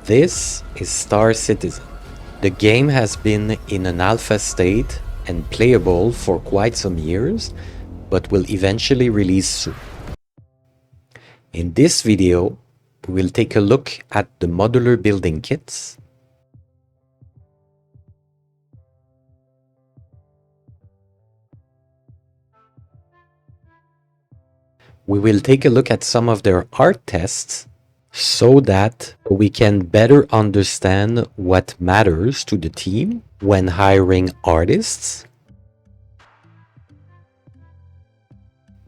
This is Star Citizen. The game has been in an alpha state and playable for quite some years, but will eventually release soon. In this video, we'll take a look at the modular building kits, we will take a look at some of their art tests so that we can better understand what matters to the team when hiring artists.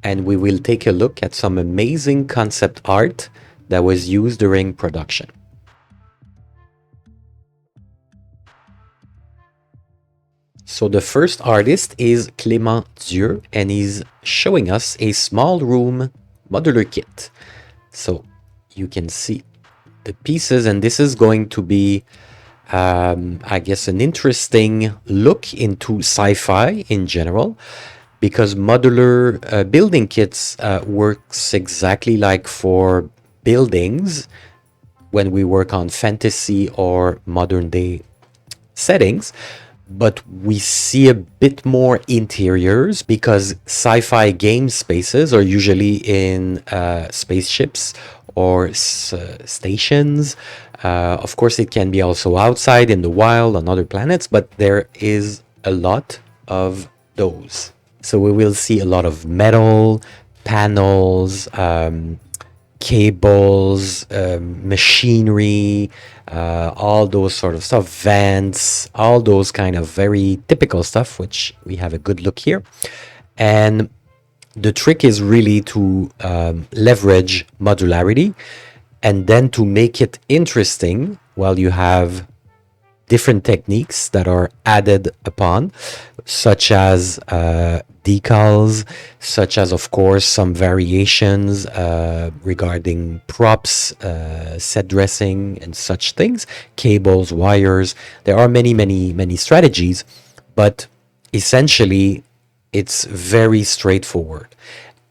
And we will take a look at some amazing concept art that was used during production. So the first artist is Clément Dieu, and he's showing us a small room modular kit. So you can see the pieces, and this is going to be, I guess, an interesting look into sci-fi in general, because modular building kits works exactly like for buildings when we work on fantasy or modern day settings, but we see a bit more interiors because sci-fi game spaces are usually in spaceships or stations. Of course, it can be also outside in the wild on other planets, but there is a lot of those. So we will see a lot of metal, panels, cables, machinery, all those sort of stuff, vents, all those kind of very typical stuff, which we have a good look here. And the trick is really to leverage modularity and then to make it interesting while you have different techniques that are added upon, such as decals, such as, of course, some variations regarding props, set dressing, and such things, cables, wires. There are many strategies, but essentially it's very straightforward.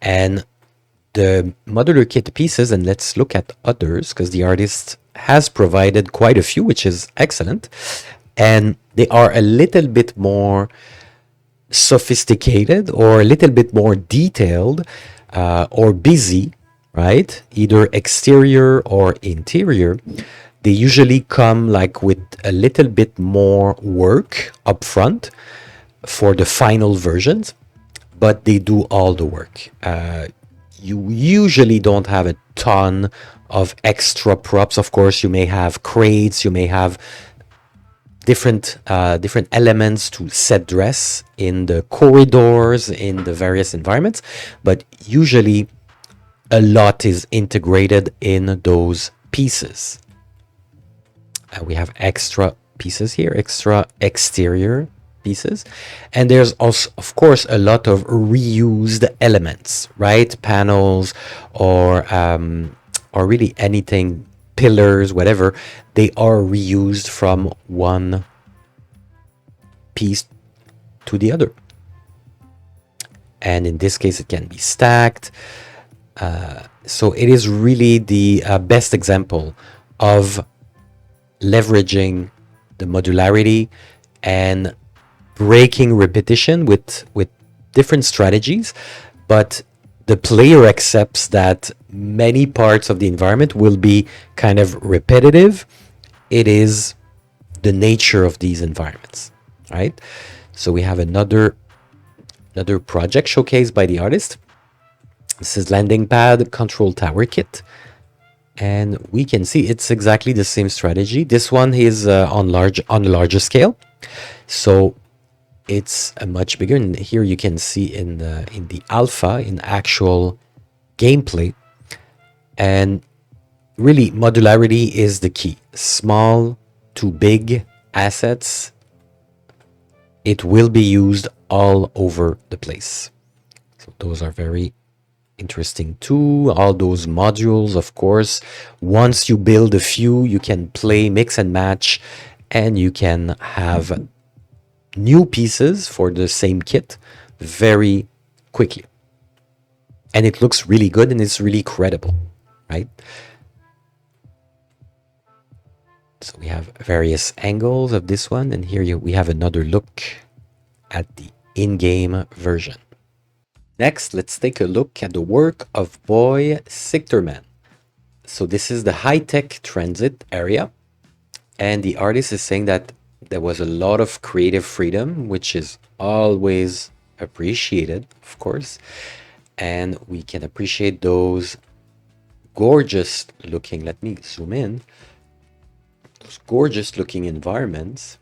And the modular kit pieces, and let's look at others because the artist has provided quite a few, which is excellent, and they are a little bit more sophisticated or a little bit more detailed or busy, right? Either exterior or interior. They usually come like with a little bit more work up front for the final versions, but they do all the work. You usually don't have a ton of extra props. Of course, you may have crates, you may have different elements to set dress in the corridors, in the various environments, but usually a lot is integrated in those pieces. We have extra pieces here, extra exterior pieces, and there's also, of course, a lot of reused elements, right? Panels or really anything, pillars, whatever, they are reused from one piece to the other. And in this case, it can be stacked. So it is really the best example of leveraging the modularity and breaking repetition with different strategies, but the player accepts that many parts of the environment will be kind of repetitive. It is the nature of these environments, right? So we have another project showcased by the artist. This is landing pad control tower kit, and we can see it's exactly the same strategy. This one is on a larger scale, so it's a much bigger. And here you can see in the alpha, in actual gameplay, and really modularity is the key. Small to big assets, it will be used all over the place. So those are very interesting too. All those modules, of course, once you build a few, you can play, mix and match, and you can have new pieces for the same kit very quickly. And it looks really good and it's really credible, right? So we have various angles of this one, and here we have another look at the in-game version. Next, let's take a look at the work of Boy Sichterman. So this is the high-tech transit area, and the artist is saying that there was a lot of creative freedom, which is always appreciated, of course, and we can appreciate those gorgeous looking, let me zoom in, those gorgeous looking environments.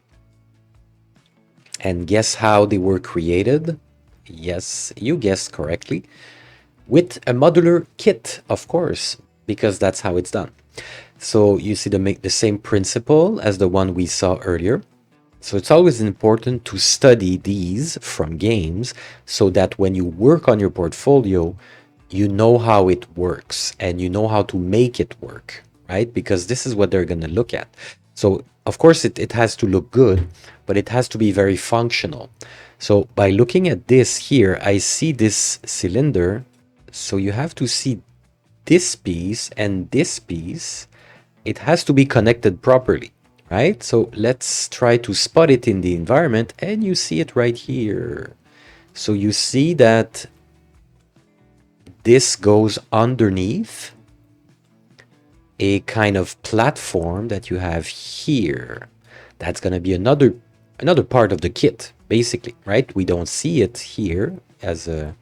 And guess how they were created? Yes, you guessed correctly. With a modular kit, of course, because that's how it's done. So you see the same principle as the one we saw earlier. So it's always important to study these from games so that when you work on your portfolio, you know how it works and you know how to make it work, right? Because this is what they're going to look at. So of course it has to look good, but it has to be very functional. So by looking at this here, I see this cylinder. So you have to see this piece and this piece. It has to be connected properly, right? So let's try to spot it in the environment, and you see it right here. So you see that this goes underneath a kind of platform that you have here. That's going to be another part of the kit, basically, right? We don't see it here as a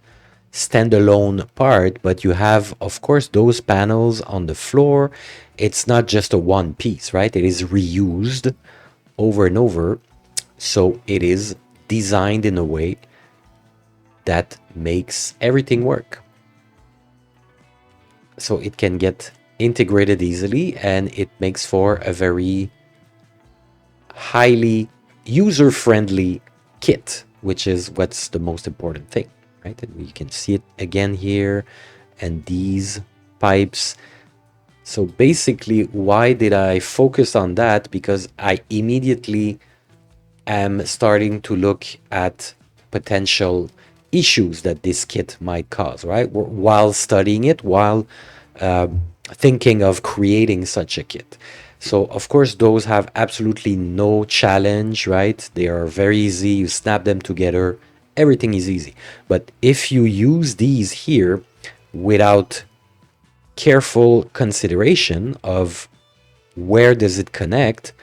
standalone part, but you have, of course, those panels on the floor. It's not just a one piece, right? It is reused over and over. So it is designed in a way that makes everything work. So it can get integrated easily, and it makes for a very highly user-friendly kit, which is what's the most important thing, right? And you can see it again here, and these pipes. So basically, why did I focus on that? Because I immediately am starting to look at potential issues that this kit might cause, right? While studying it, while thinking of creating such a kit. So of course, those have absolutely no challenge, right? They are very easy. You snap them together. Everything is easy. But if you use these here without careful consideration of where does it connect,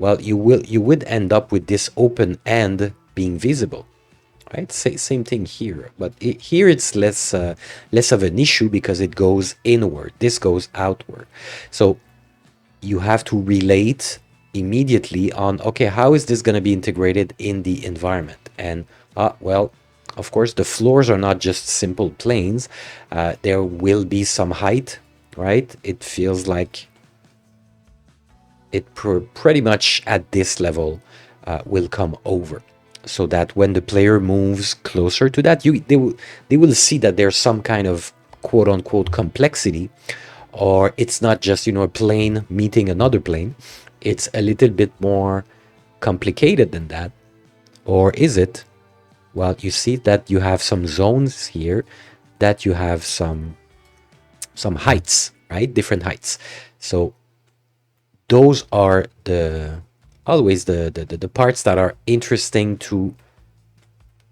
well, you would end up with this open end being visible, right? Same thing here, but here it's less of an issue because it goes inward. This goes outward. So you have to relate immediately on, okay, how is this going to be integrated in the environment? And well, of course, the floors are not just simple planes. There will be some height, right? It feels like it pretty much at this level will come over, so that when the player moves closer to that, they will see that there's some kind of quote unquote complexity, or it's not just, a plane meeting another plane. It's a little bit more complicated than that. Or is it? Well, you see that you have some zones here, that you have some heights, right? Different heights. So those are always the parts that are interesting to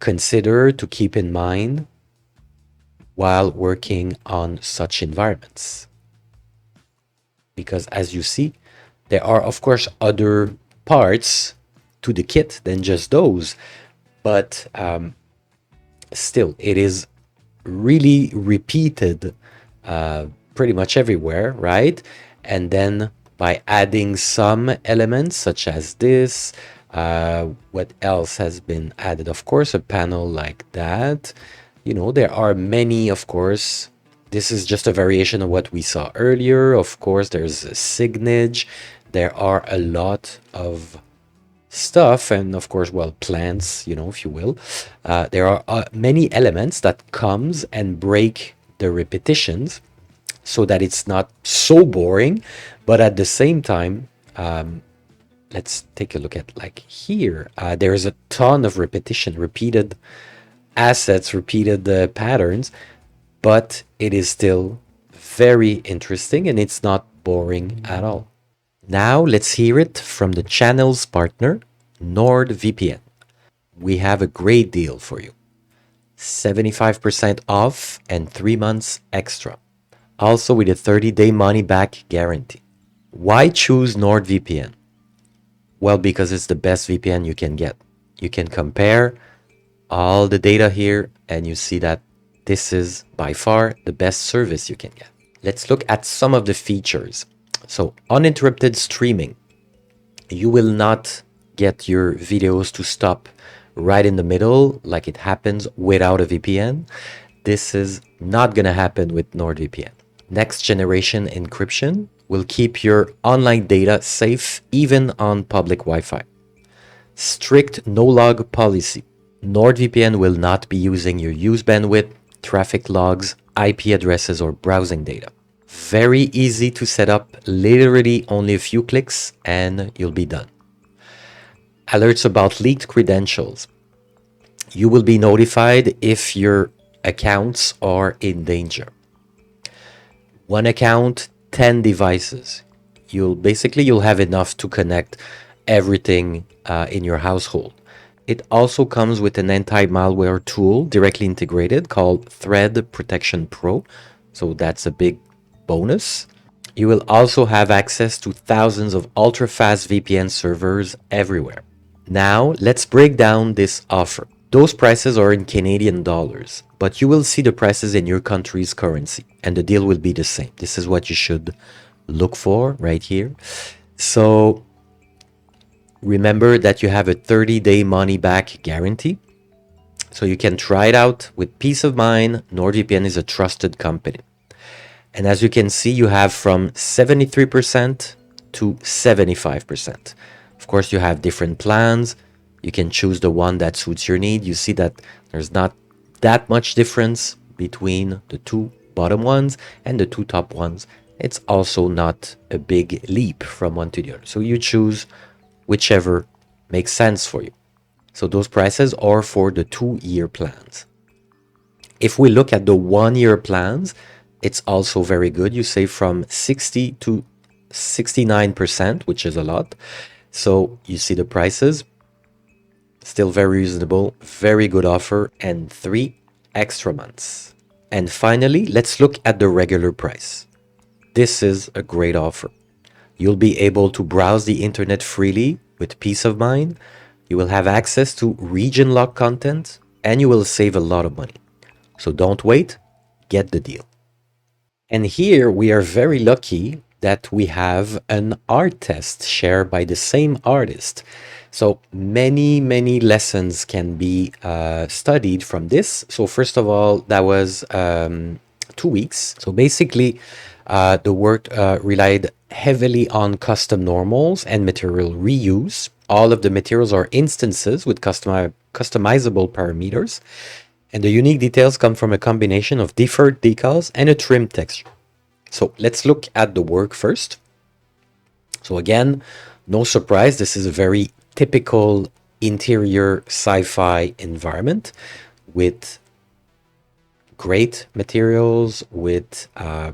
consider, to keep in mind while working on such environments. Because as you see, there are, of course, other parts to the kit than just those, but still, it is really repeated pretty much everywhere, right? And then by adding some elements such as this, what else has been added? Of course, a panel like that. There are many, of course. This is just a variation of what we saw earlier. Of course, there's a signage. There are a lot of stuff, and of course, well, plants, if you will. There are many elements that comes and break the repetitions so that it's not so boring, but at the same time, let's take a look at like here. There is a ton of repetition, repeated assets, repeated patterns, but it is still very interesting and it's not boring at all. Now let's hear it from the channel's partner, NordVPN. We have a great deal for you. 75% off and 3 months extra. Also with a 30-day money-back guarantee. Why choose NordVPN? Well, because it's the best VPN you can get. You can compare all the data here and you see that this is by far the best service you can get. Let's look at some of the features. So uninterrupted streaming. You will not get your videos to stop right in the middle like it happens without a VPN. This is not going to happen with NordVPN. Next generation encryption will keep your online data safe even on public Wi-Fi. Strict no-log policy. NordVPN will not be using your use bandwidth, traffic logs, IP addresses, or browsing data. Very easy to set up, literally only a few clicks and you'll be done. Alerts about leaked credentials. You will be notified if your accounts are in danger. One account, 10 devices. You'll have enough to connect everything in your household. It also comes with an anti-malware tool directly integrated called Threat Protection Pro. So that's a big bonus. You will also have access to thousands of ultra-fast VPN servers everywhere. Now, let's break down this offer. Those prices are in Canadian dollars, but you will see the prices in your country's currency, and the deal will be the same. This is what you should look for right here. So remember that you have a 30-day money-back guarantee. So you can try it out with peace of mind. NordVPN is a trusted company. And as you can see, you have from 73% to 75%. Of course, you have different plans. You can choose the one that suits your need. You see that there's not that much difference between the two bottom ones and the two top ones. It's also not a big leap from one to the other. So you choose whichever makes sense for you. So those prices are for the 2-year plans. If we look at the 1-year plans, it's also very good. You save from 60 to 69%, which is a lot. So you see the prices, still very reasonable, very good offer, and 3 extra months. And finally, let's look at the regular price. This is a great offer. You'll be able to browse the internet freely with peace of mind. You will have access to region-locked content, and you will save a lot of money. So don't wait, get the deal. And here we are very lucky that we have an art test shared by the same artist. So many lessons can be studied from this. So first of all, that was 2 weeks. So basically, the work relied heavily on custom normals and material reuse. All of the materials are instances with customizable parameters. And the unique details come from a combination of deferred decals and a trim texture. So let's look at the work first. So again, no surprise, this is a very typical interior sci-fi environment with great materials, with a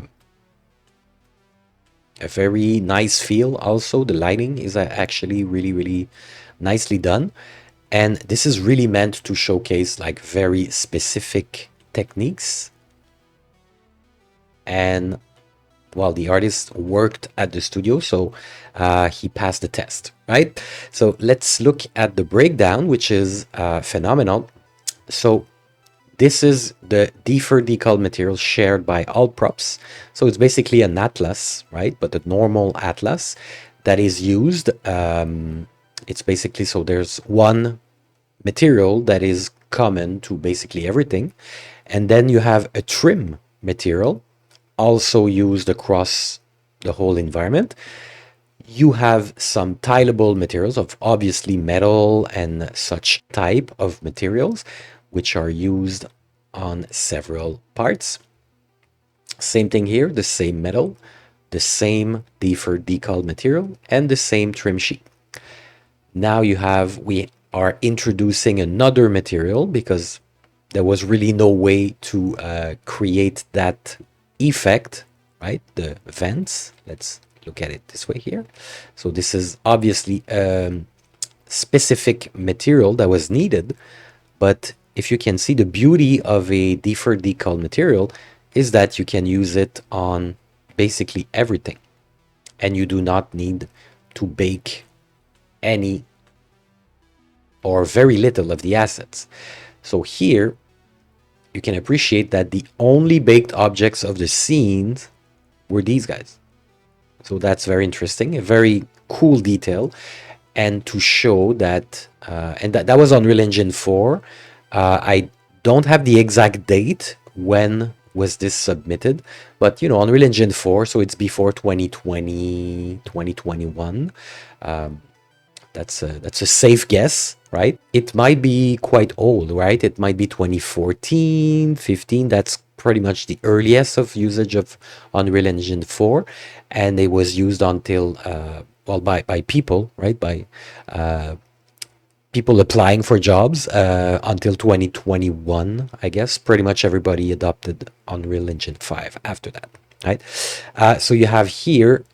very nice feel. Also, the lighting is actually really nicely done. And this is really meant to showcase like very specific techniques. And well, the artist worked at the studio, so he passed the test, right? So let's look at the breakdown, which is phenomenal. So this is the deferred decal material shared by all props. So it's basically an atlas, right? But a normal atlas that is used. It's basically, so there's one material that is common to basically everything. And then you have a trim material also used across the whole environment. You have some tileable materials of obviously metal and such type of materials, which are used on several parts. Same thing here, the same metal, the same deferred decal material, and the same trim sheet. Now we are introducing another material because there was really no way to create that effect, right? The vents. Let's look at it this way here. So this is obviously a specific material that was needed, but if you can see, the beauty of a deferred decal material is that you can use it on basically everything, and you do not need to bake any or very little of the assets. So here you can appreciate that the only baked objects of the scenes were these guys. So that's very interesting, a very cool detail. And to show that, and that was Unreal Engine 4. I don't have the exact date when was this submitted, but you know, Unreal Engine 4, so it's before 2020, 2021. That's a safe guess, right? It might be quite old, right? It might be 2014, 15. That's pretty much the earliest of usage of Unreal Engine 4, and it was used until well, by people, right? By people applying for jobs until 2021, I guess. Pretty much everybody adopted Unreal Engine 5 after that, right? So you have here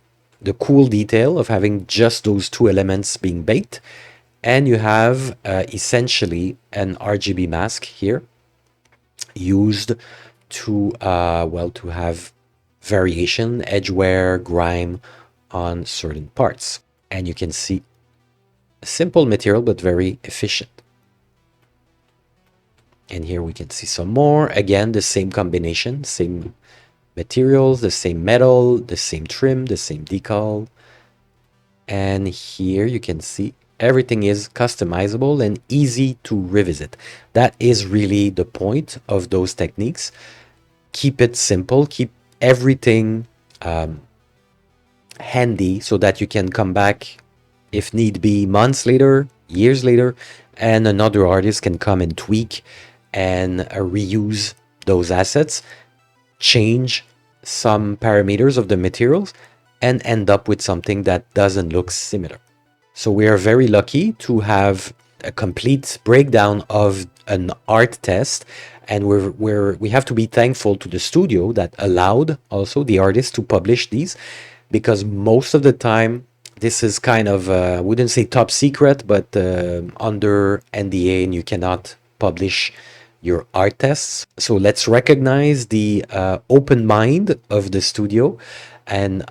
the cool detail of having just those two elements being baked, and you have essentially an RGB mask here used to well, to have variation, edge wear, grime on certain parts. And you can see a simple material but very efficient. And here we can see some more. Again, the same combination, same materials, the same metal, the same trim, the same decal. And here you can see everything is customizable and easy to revisit. That is really the point of those techniques. Keep it simple, keep everything handy so that you can come back if need be months later, years later, and another artist can come and tweak and reuse those assets, change some parameters of the materials, and end up with something that doesn't look similar. So we are very lucky to have a complete breakdown of an art test, and we have to be thankful to the studio that allowed also the artists to publish these, because most of the time this is kind of I wouldn't say top secret, but under NDA, and you cannot publish your art tests. So let's recognize the open mind of the studio, and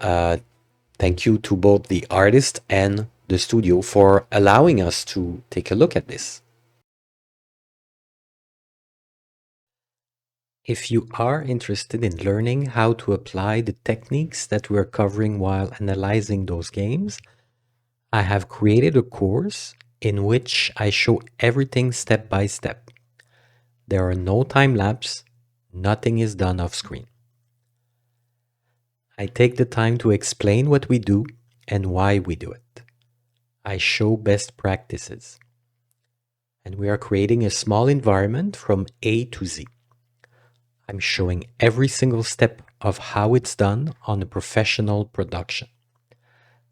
thank you to both the artist and the studio for allowing us to take a look at this. If you are interested in learning how to apply the techniques that we're covering while analyzing those games, I have created a course in which I show everything step by step. There are no time lapse, nothing is done off screen. I take the time to explain what we do and why we do it. I show best practices. And we are creating a small environment from A to Z. I'm showing every single step of how it's done on a professional production.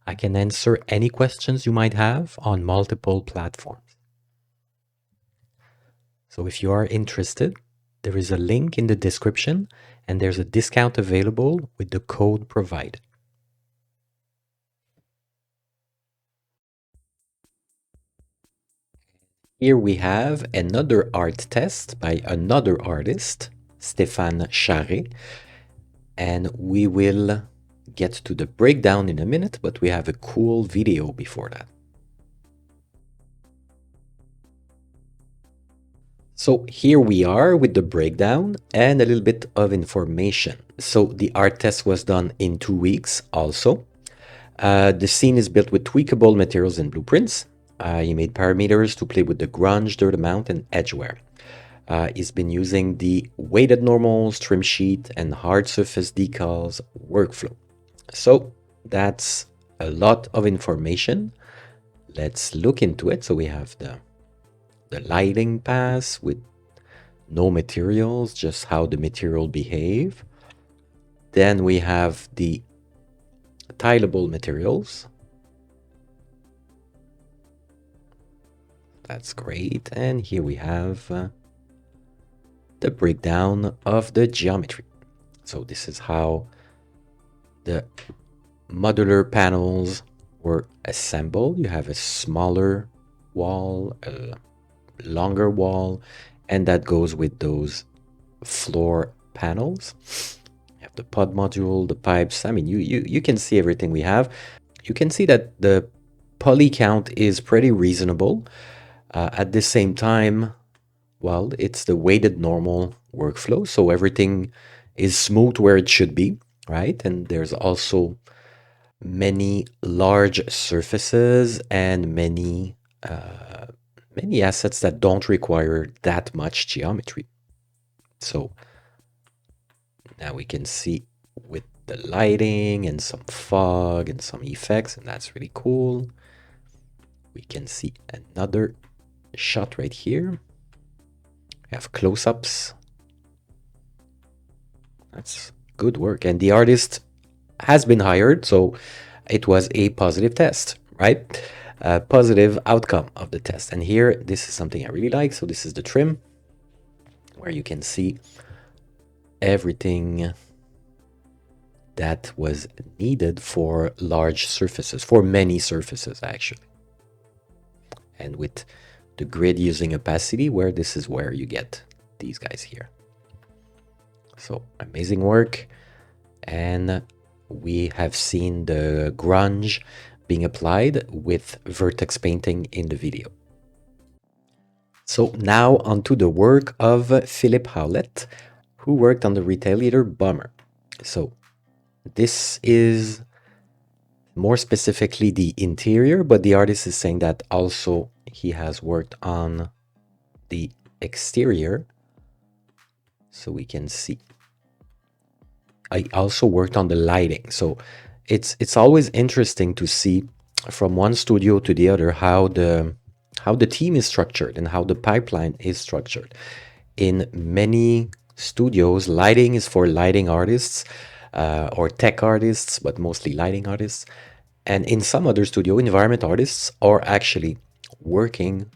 I can answer any questions you might have on multiple platforms. So if you are interested, there is a link in the description and there's a discount available with the code provided. Here we have another art test by another artist, Stéphane Charret, and we will get to the breakdown in a minute, but we have a cool video before that. So here we are with the breakdown and a little bit of information. So the art test was done in 2 weeks also. The scene is built with tweakable materials and blueprints. He made parameters to play with the grunge, dirt amount, and edge wear. He's been using the weighted normals, trim sheet, and hard surface decals workflow. So that's a lot of information. Let's look into it. So we have the lighting pass with no materials, just how the material behave. Then we have the tileable materials. That's great. And here we have the breakdown of the geometry. So this is how the modular panels were assembled. You have a smaller wall, a longer wall, and that goes with those floor panels. You have the pod module, the pipes. I mean, you can see everything we have. You can see that the poly count is pretty reasonable. At the same time, well, it's the weighted normal workflow, so everything is smooth where it should be, right? And there's also many large surfaces and many assets that don't require that much geometry. So now we can see with the lighting and some fog and some effects, and that's really cool. We can see another shot right here. We have close-ups. That's good work. And the artist has been hired, so it was a positive test, right? A positive outcome of the test. And here, this is something I really like. So this is the trim, where you can see everything that was needed for large surfaces, for many surfaces actually. And with the grid using opacity, where this is where you get these guys here. So amazing work. And we have seen the grunge being applied with vertex painting in the video. So now onto the work of Philip Howlett, who worked on the Retaliator Bomber. So this is more specifically the interior, but the artist is saying that also he has worked on the exterior. So we can see. I also worked on the lighting. So it's always interesting to see from one studio to the other how the team is structured and how the pipeline is structured. In many studios, lighting is for lighting artists or tech artists, but mostly lighting artists. And in some other studio, environment artists are actually working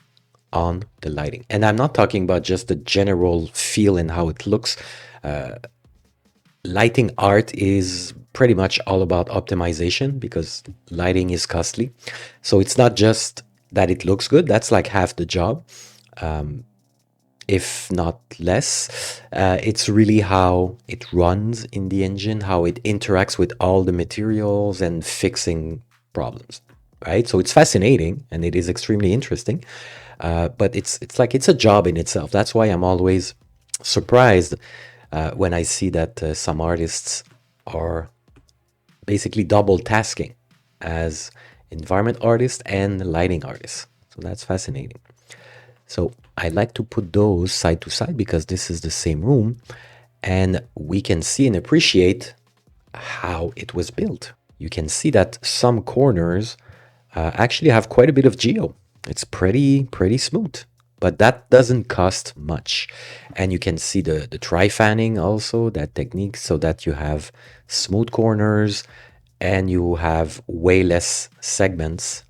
on the lighting. And I'm not talking about just the general feel and how it looks. Lighting art is pretty much all about optimization because lighting is costly. So it's not just that it looks good. That's like half the job, if not less. It's really how it runs in the engine, how it interacts with all the materials and fixing problems, right? So it's fascinating and it is extremely interesting. But it's like it's a job in itself. That's why I'm always surprised when I see that some artists are basically double tasking as environment artists and lighting artists. So that's fascinating. So I like to put those side to side because this is the same room and we can see and appreciate how it was built. You can see that some corners actually have quite a bit of geo. It's pretty smooth, but that doesn't cost much. And you can see the tri-fanning also, that technique, so that you have smooth corners and you have way less segments.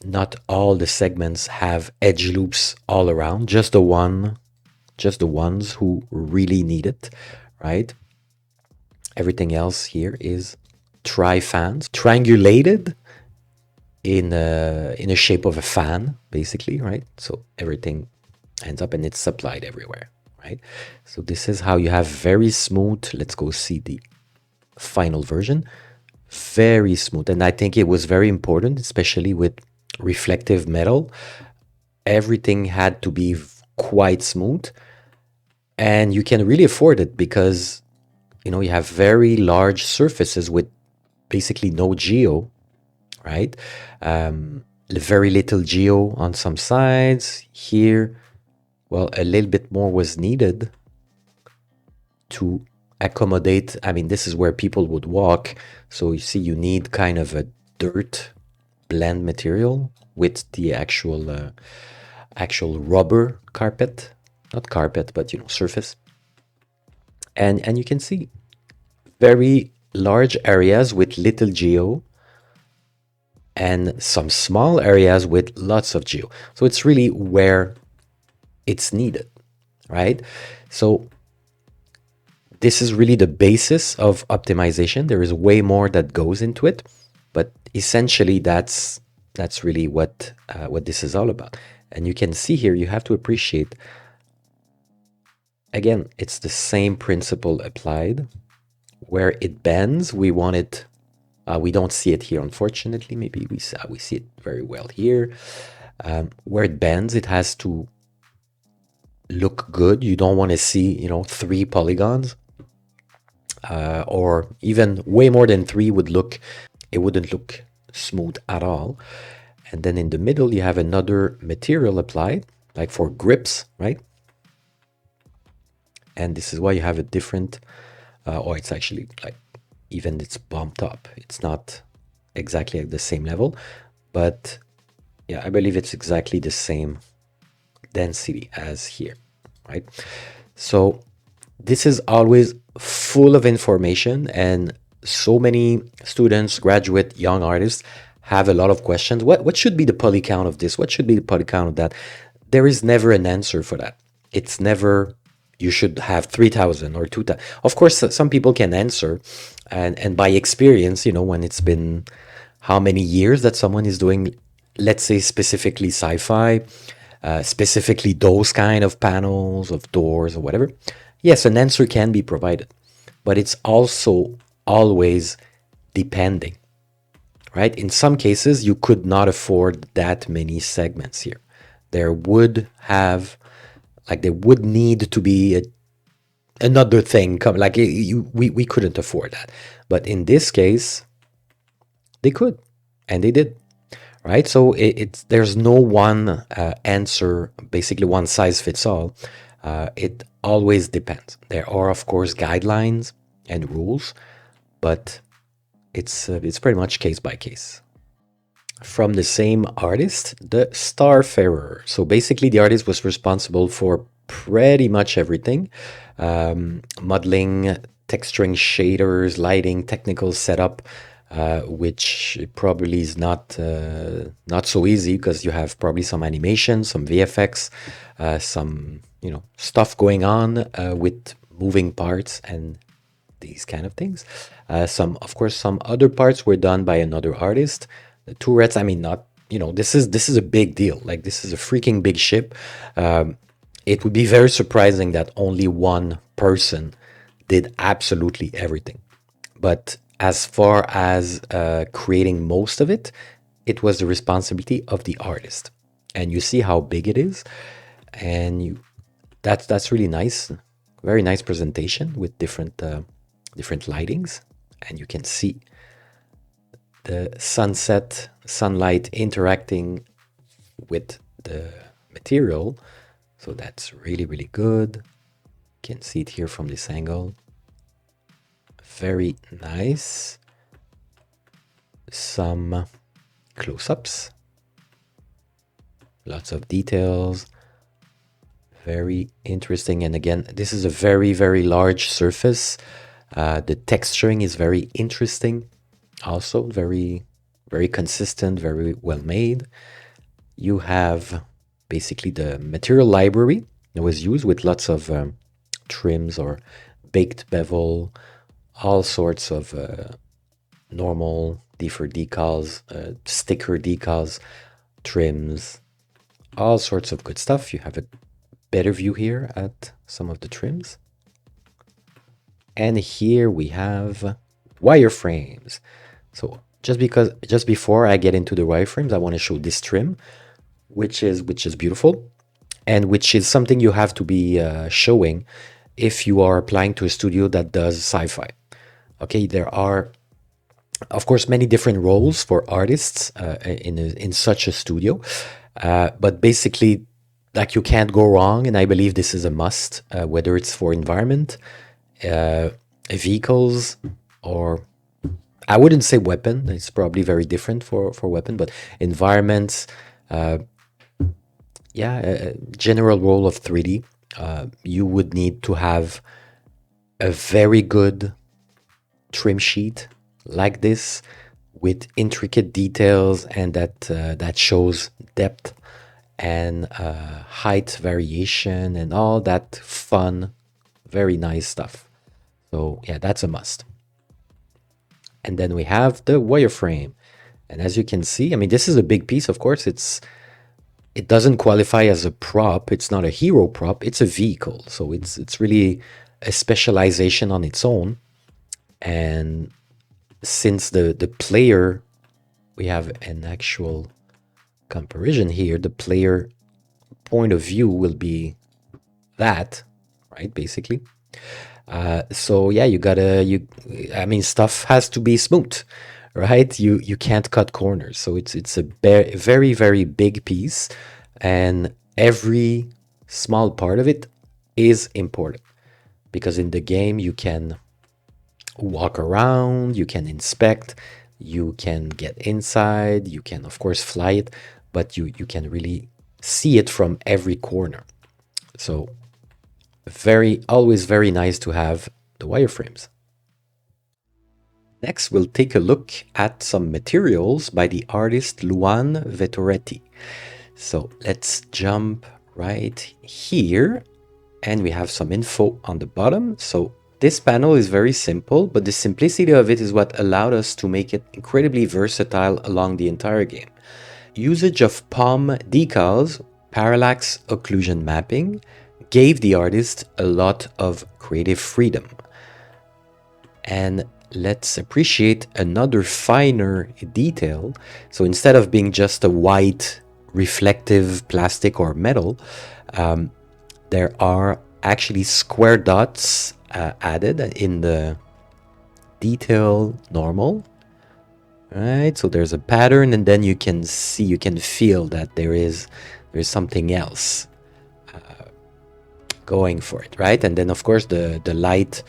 Not all the segments have edge loops all around, just the ones who really need it, right? Everything else here is tri-fans, triangulated in a shape of a fan, basically, right? So everything ends up and it's supplied everywhere, right? So this is how you have very smooth. Let's go see the final version. Very smooth. And I think it was very important, especially with reflective metal. Everything had to be quite smooth. And you can really afford it because, you have very large surfaces with basically no geo, right? Very little geo on some sides. Here, well, a little bit more was needed to accommodate. I mean, this is where people would walk. So you see, you need kind of a dirt blend material with the actual rubber carpet, not carpet, but surface. And you can see very large areas with little geo and some small areas with lots of geo. So it's really where it's needed, right? So this is really the basis of optimization. There is way more that goes into it, but essentially that's really what this is all about. And you can see here, you have to appreciate, again, it's the same principle applied. Where it bends, we want it, we don't see it here, unfortunately. Maybe we see it very well here. Where it bends, it has to look good. You don't want to see, 3 polygons, or even way more than 3 it wouldn't look smooth at all. And then in the middle, you have another material applied, like for grips, right? And this is why you have a different, or it's actually like, even it's bumped up. It's not exactly at the same level, but yeah, I believe it's exactly the same density as here, right? So this is always full of information, and so many students, graduate, young artists have a lot of questions. What should be the poly count of this? What should be the poly count of that? There is never an answer for that. It's never you should have 3,000 or 2,000. Of course, some people can answer, and by experience, when it's been how many years that someone is doing, let's say specifically sci-fi, specifically those kind of panels of doors or whatever, yes, an answer can be provided, but it's also always depending, right? In some cases, you could not afford that many segments here. There would need to be another thing come, like we couldn't afford that. But in this case, they could, and they did, right? So there's no one answer, basically one size fits all. It always depends. There are, of course, guidelines and rules, but it's pretty much case by case. From the same artist, the Starfarer. So basically, the artist was responsible for pretty much everything: modeling, texturing, shaders, lighting, technical setup, which probably is not so easy, because you have probably some animation, some VFX, some stuff going on with moving parts and these kind of things. Of course, some other parts were done by another artist. The turrets, I mean, not, this is a big deal. Like, this is a freaking big ship. It would be very surprising that only one person did absolutely everything. But as far as creating most of it, it was the responsibility of the artist. And you see how big it is, and that's really nice. Very nice presentation with different lightings, and you can see the sunlight interacting with the material. So that's really, really good. You can see it here from this angle. Very nice. Some close-ups. Lots of details. Very interesting. And again, this is a very, very large surface. The texturing is very interesting. Also very, very consistent, very well made. You have basically the material library that was used with lots of trims or baked bevel, all sorts of normal defer decals, sticker decals, trims, all sorts of good stuff. You have a better view here at some of the trims. And here we have wireframes. So just before I get into the wireframes, I want to show this trim, which is beautiful, and which is something you have to be showing if you are applying to a studio that does sci-fi. Okay, there are, of course, many different roles for artists in such a studio, but basically, like, you can't go wrong, and I believe this is a must, whether it's for environment, vehicles, or I wouldn't say weapon. It's probably very different for weapon, but environments. A general role of 3D. You would need to have a very good trim sheet like this, with intricate details, and that shows depth and height variation and all that fun, very nice stuff. So yeah, that's a must. And then we have the wireframe. And as you can see, I mean, this is a big piece. Of course, it doesn't qualify as a prop. It's not a hero prop. It's a vehicle. So it's really a specialization on its own. And since the player, we have an actual comparison here, the player point of view will be that, right? Basically. So yeah, I mean, stuff has to be smooth, right? You can't cut corners. So it's a very, very big piece, and every small part of it is important because in the game you can walk around, you can inspect, you can get inside, you can of course fly it, but you can really see it from every corner. So always very nice to have the wireframes. Next, we'll take a look at some materials by the artist Luan Vettoretti. So let's jump right here, and we have some info on the bottom. So this panel is very simple, but the simplicity of it is what allowed us to make it incredibly versatile along the entire game. Usage of palm decals, parallax occlusion mapping, gave the artist a lot of creative freedom. And let's appreciate another finer detail. So instead of being just a white reflective plastic or metal, there are actually square dots added in the detail normal. Right, so there's a pattern, and then you can see, you can feel that there's something else going for it, right? And then of course the light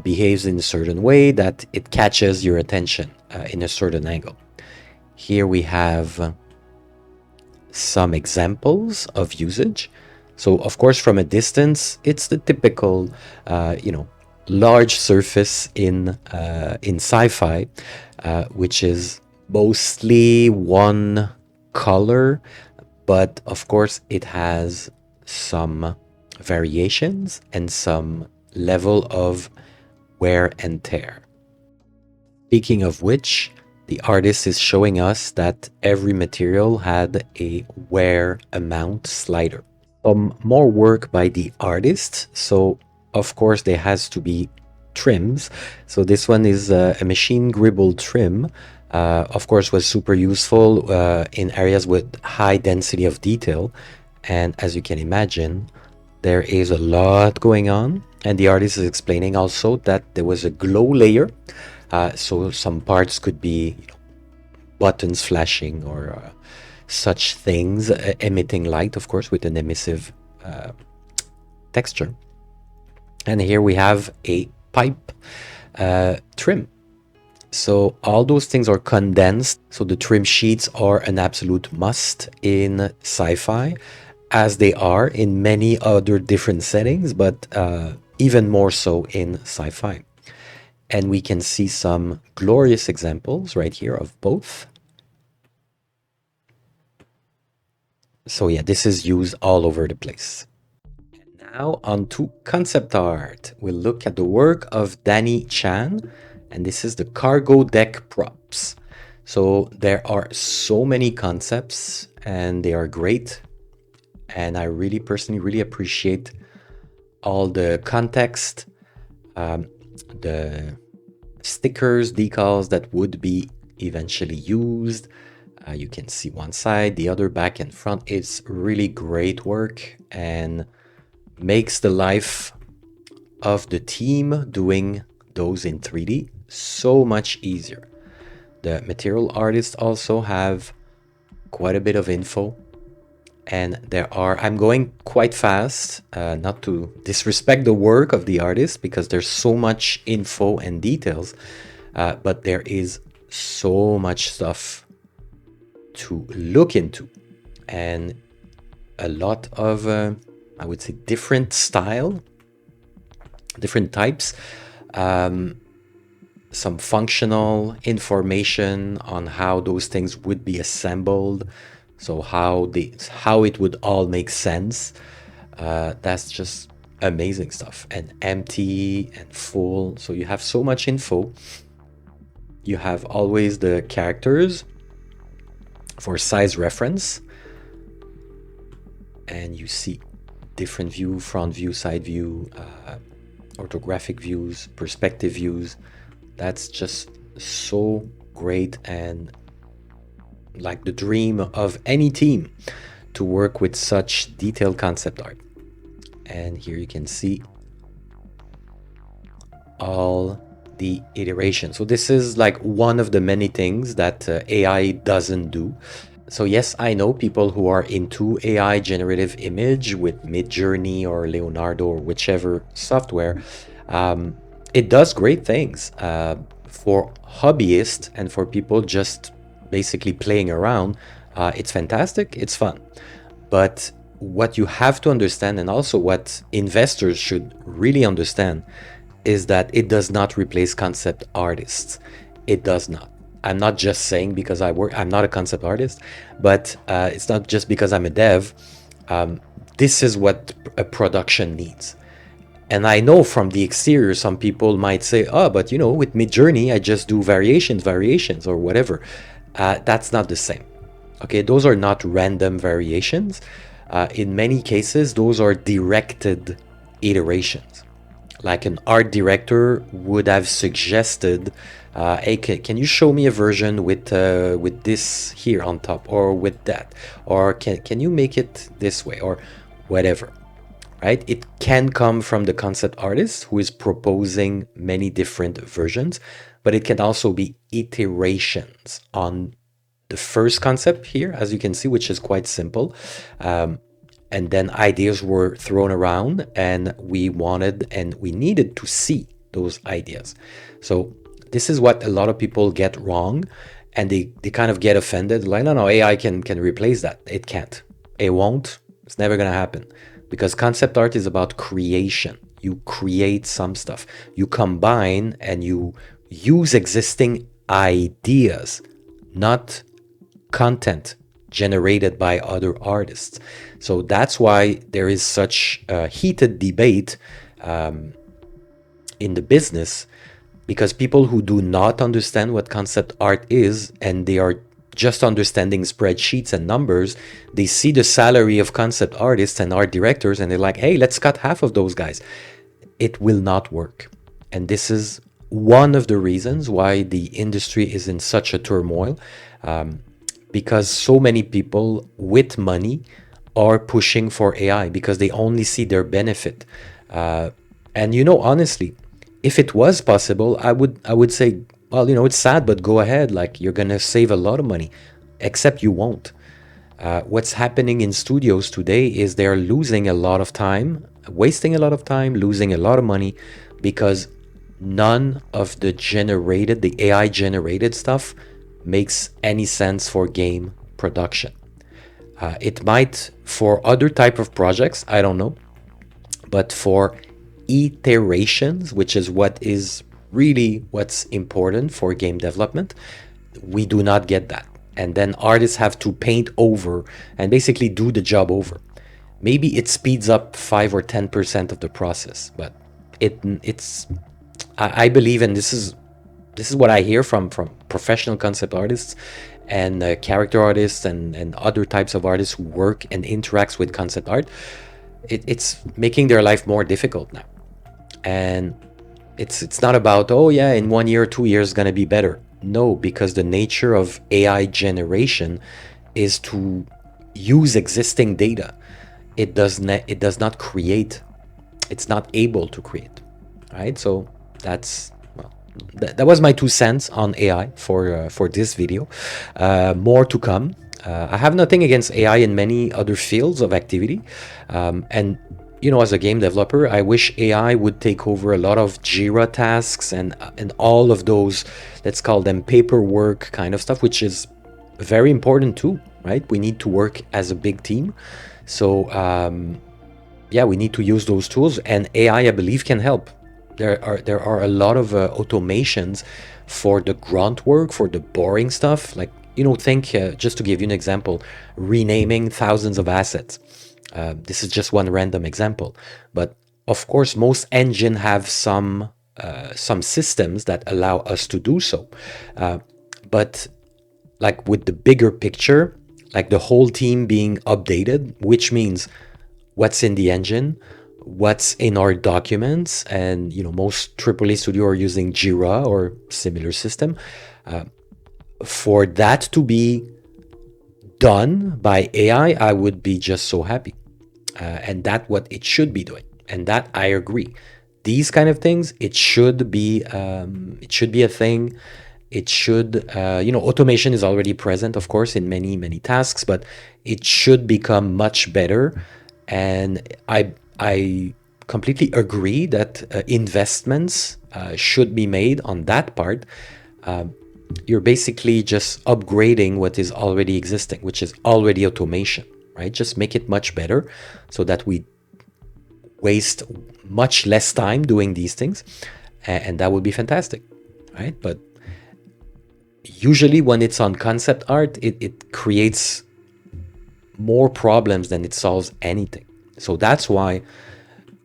behaves in a certain way that it catches your attention in a certain angle. Here we have some examples of usage. So of course from a distance, it's the typical, large surface in sci-fi, which is mostly one color, but of course it has some variations and some level of wear and tear. Speaking of which, the artist is showing us that every material had a wear amount slider. Some more work by the artist. So of course there has to be trims. So this one is a machine gribble trim. Of course was super useful in areas with high density of detail. And as you can imagine, there is a lot going on. And the artist is explaining also that there was a glow layer. So some parts could be buttons flashing or such things, emitting light, of course, with an emissive texture. And here we have a pipe trim. So all those things are condensed. So the trim sheets are an absolute must in sci-fi, as they are in many other different settings, but even more so in sci-fi. And we can see some glorious examples right here of both. So yeah, this is used all over the place. And now on to concept art. We'll look at the work of Danny Chan, and this is the cargo deck props. So there are so many concepts and they are great. And I really personally really appreciate all the context, the stickers, decals that would be eventually used. You can see one side, the other, back and front. It's really great work and makes the life of the team doing those in 3D so much easier. The material artists also have quite a bit of info, and I'm going quite fast, not to disrespect the work of the artist because there's so much info and details, but there is so much stuff to look into, and a lot of I would say different types, some functional information on how those things would be assembled, so how it would all make sense. That's just amazing stuff, and empty and full. So you have so much info. You have always the characters for size reference, and you see different view, front view, side view, orthographic views, perspective views. That's just so great, and like the dream of any team to work with such detailed concept art. And here you can see all the iterations. So this is like one of the many things that AI doesn't do. So yes, I know people who are into AI generative image with Midjourney or Leonardo or whichever software. It does great things for hobbyists and for people just basically playing around. It's fantastic, it's fun. But what you have to understand, and also what investors should really understand, is that it does not replace concept artists. It does not. I'm not just saying because I'm not a concept artist, but it's not just because I'm a dev. This is what a production needs. And I know from the exterior, some people might say, oh, but you know, with Midjourney, I just do variations, or whatever. That's not the same. Okay, those are not random variations. In many cases, those are directed iterations. Like an art director would have suggested, hey, can you show me a version with this here on top, or with that, or can you make it this way, or whatever, right? It can come from the concept artist who is proposing many different versions, but it can also be iterations on the first concept here, as you can see, which is quite simple. And then ideas were thrown around, and we wanted and we needed to see those ideas. So this is what a lot of people get wrong, and they kind of get offended. Like, no, AI can replace that. It can't. It won't. It's never going to happen. Because concept art is about creation. You create some stuff. You combine and you use existing ideas, not content generated by other artists. So that's why there is such a heated debate in the business, because people who do not understand what concept art is, and they are just understanding spreadsheets and numbers, they see the salary of concept artists and art directors, and they're like, hey, let's cut half of those guys. It will not work. And this is one of the reasons why the industry is in such a turmoil, because so many people with money are pushing for AI because they only see their benefit. And you know, honestly, if it was possible, I would say, well, you know, it's sad, but go ahead. Like, you're gonna save a lot of money, except you won't. What's happening in studios today is they're losing a lot of time, wasting a lot of time, losing a lot of money, because none of the AI generated stuff makes any sense for game production. It might for other type of projects, I don't know, but for iterations, which is what's important for game development, we do not get that. And then artists have to paint over and basically do the job over. Maybe it speeds up 5 or 10% of the process, but I believe, and this is what I hear from professional concept artists and character artists and other types of artists who work and interacts with concept art. It's making their life more difficult now. And it's not about, oh yeah, in 1 year, 2 years gonna be better. No, because the nature of AI generation is to use existing data. It does not create. It's not able to create, right? So that was my 2 cents on AI for this video. More to come. I have nothing against AI in many other fields of activity, and you know, as a game developer, I wish AI would take over a lot of Jira tasks and all of those, let's call them paperwork kind of stuff, which is very important too, right? We need to work as a big team. So yeah, we need to use those tools, and AI, I believe, can help. There are a lot of automations for the grunt work, for the boring stuff. Like, you know, think, just to give you an example, renaming thousands of assets. This is just one random example, but Of course, most engine have some systems that allow us to do so, but like with the bigger picture, like the whole team being updated, which means what's in the engine, what's in our documents, and most AAA studio are using Jira or similar system. For that to be done by AI, I would be just so happy, and that's what it should be doing. And that I agree. These kind of things, it should be a thing. It should, automation is already present, of course, in many, many tasks, but it should become much better. And I completely agree that investments should be made on that part. You're basically just upgrading what is already existing, which is already automation, right? Just make it much better so that we waste much less time doing these things, and that would be fantastic, right? But usually when it's on concept art, it creates more problems than it solves anything. So that's why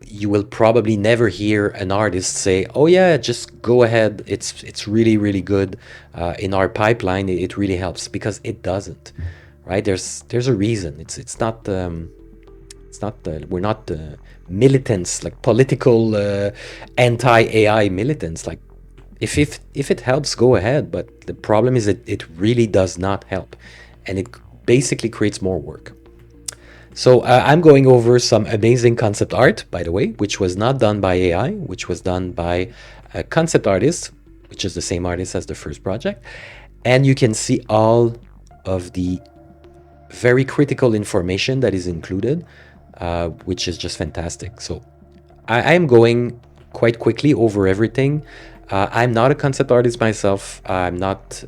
you will probably never hear an artist say, "Oh yeah, just go ahead. It's really really good in our pipeline. It really helps," because it doesn't, right? There's a reason. It's not we're not militants, like political anti AI militants. Like if it helps, go ahead. But the problem is that it really does not help, and it basically creates more work. So I'm going over some amazing concept art, by the way, which was not done by AI, which was done by a concept artist, which is the same artist as the first project. And you can see all of the very critical information that is included, which is just fantastic. So I'm going quite quickly over everything. I'm not a concept artist myself. I'm not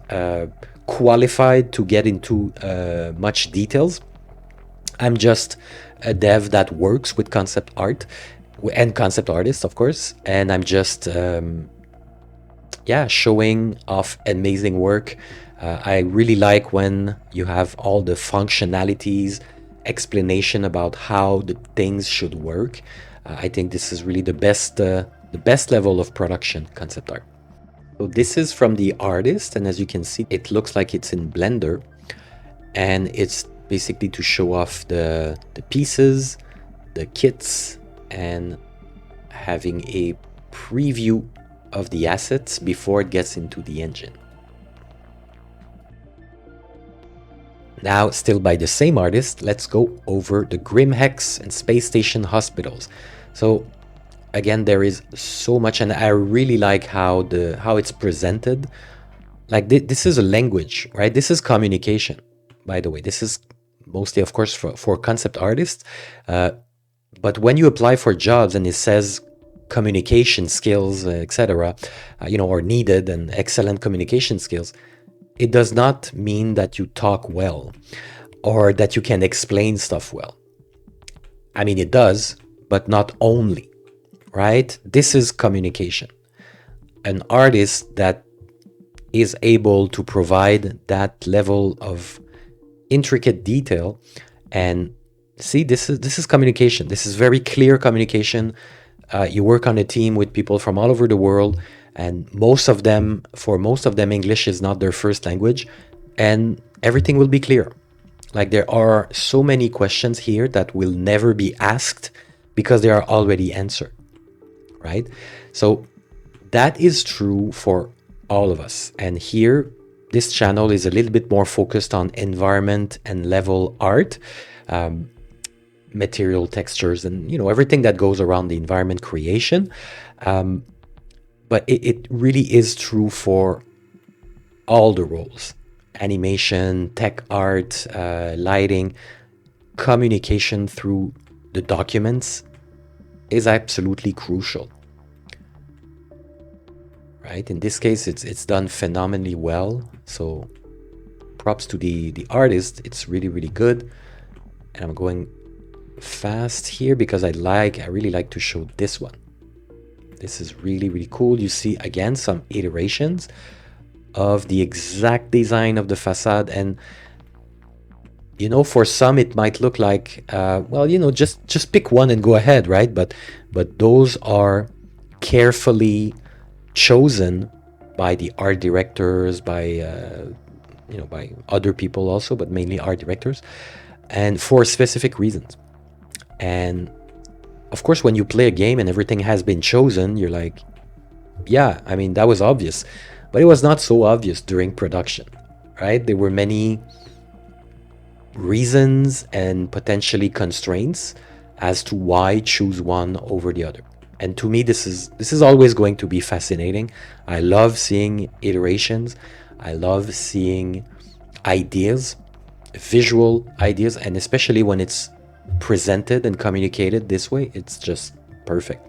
qualified to get into much details. I'm just a dev that works with concept art and concept artists, of course. And I'm just, showing off amazing work. I really like when you have all the functionalities, explanation about how the things should work. I think this is really the best level of production concept art. So this is from the artist, and as you can see, it looks like it's in Blender, and it's basically to show off the pieces, the kits, and having a preview of the assets before it gets into the engine. Now, still by the same artist, let's go over the Grim Hex and Space Station hospitals. So again, there is so much, and I really like how it's presented. Like this is a language, right? This is communication, by the way. This is mostly, of course, for concept artists. But when you apply for jobs and it says communication skills, etc., are needed, and excellent communication skills, it does not mean that you talk well or that you can explain stuff well. I mean, it does, but not only, right? This is communication. An artist that is able to provide that level of intricate detail, and see, this is communication. This is very clear communication. You work on a team with people from all over the world, and for most of them, English is not their first language, and everything will be clear. Like there are so many questions here that will never be asked because they are already answered, right? So that is true for all of us. And here, this channel is a little bit more focused on environment and level art, material textures, and everything that goes around the environment creation. But it really is true for all the roles: animation, tech art, lighting. Communication through the documents is absolutely crucial, right? In this case, it's done phenomenally well. So props to the artist. It's really, really good. And I'm going fast here because I really like to show this one. This is really, really cool. You see, again, some iterations of the exact design of the facade. And For some it might look like, well, just pick one and go ahead, right? But those are carefully chosen by the art directors, by other people also, but mainly art directors, and for specific reasons. And of course, when you play a game and everything has been chosen, you're like, yeah, I mean, that was obvious. But it was not so obvious during production, right? There were many reasons and potentially constraints as to why choose one over the other. And to me, this is always going to be fascinating. I love seeing iterations. I love seeing ideas, visual ideas, and especially when it's presented and communicated this way, it's just perfect.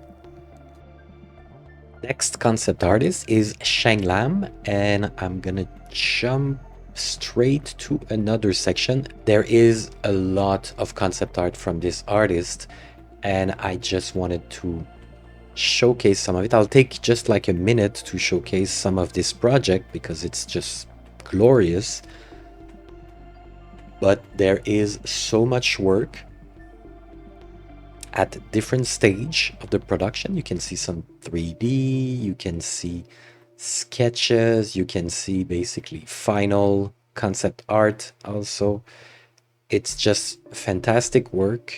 Next concept artist is Shang Lam, and I'm gonna jump straight to another section. There is a lot of concept art from this artist, and I just wanted to showcase some of it. I'll take just like a minute to showcase some of this project because it's just glorious. But there is so much work at different stage of the production. You can see some 3D, you can see sketches, you can see basically final concept art also. It's just fantastic work.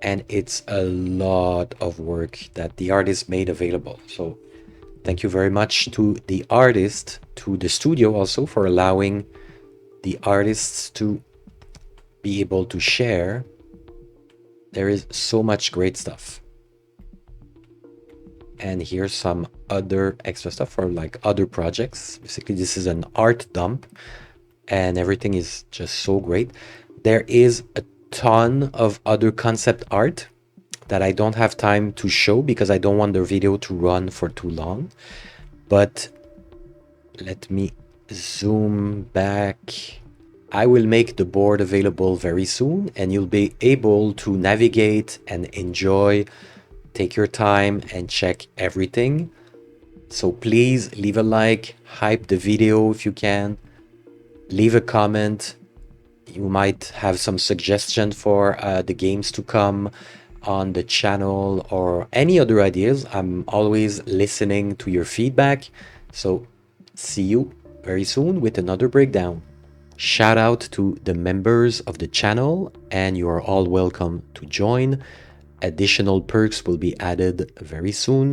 And it's a lot of work that the artist made available. So thank you very much to the artist, to the studio also, for allowing the artists to be able to share. There is so much great stuff. And here's some other extra stuff for like other projects. Basically, this is an art dump and everything is just so great. There is a ton of other concept art that I don't have time to show because I don't want the video to run for too long. But let me zoom back. I will make the board available very soon and you'll be able to navigate and enjoy, take your time and check everything. So please leave a like, hype the video if you can, leave a comment. You might have some suggestion for the games to come on the channel or any other ideas. I'm always listening to your feedback. So see you very soon with another breakdown. Shout out to the members of the channel, and you are all welcome to join. Additional perks will be added very soon.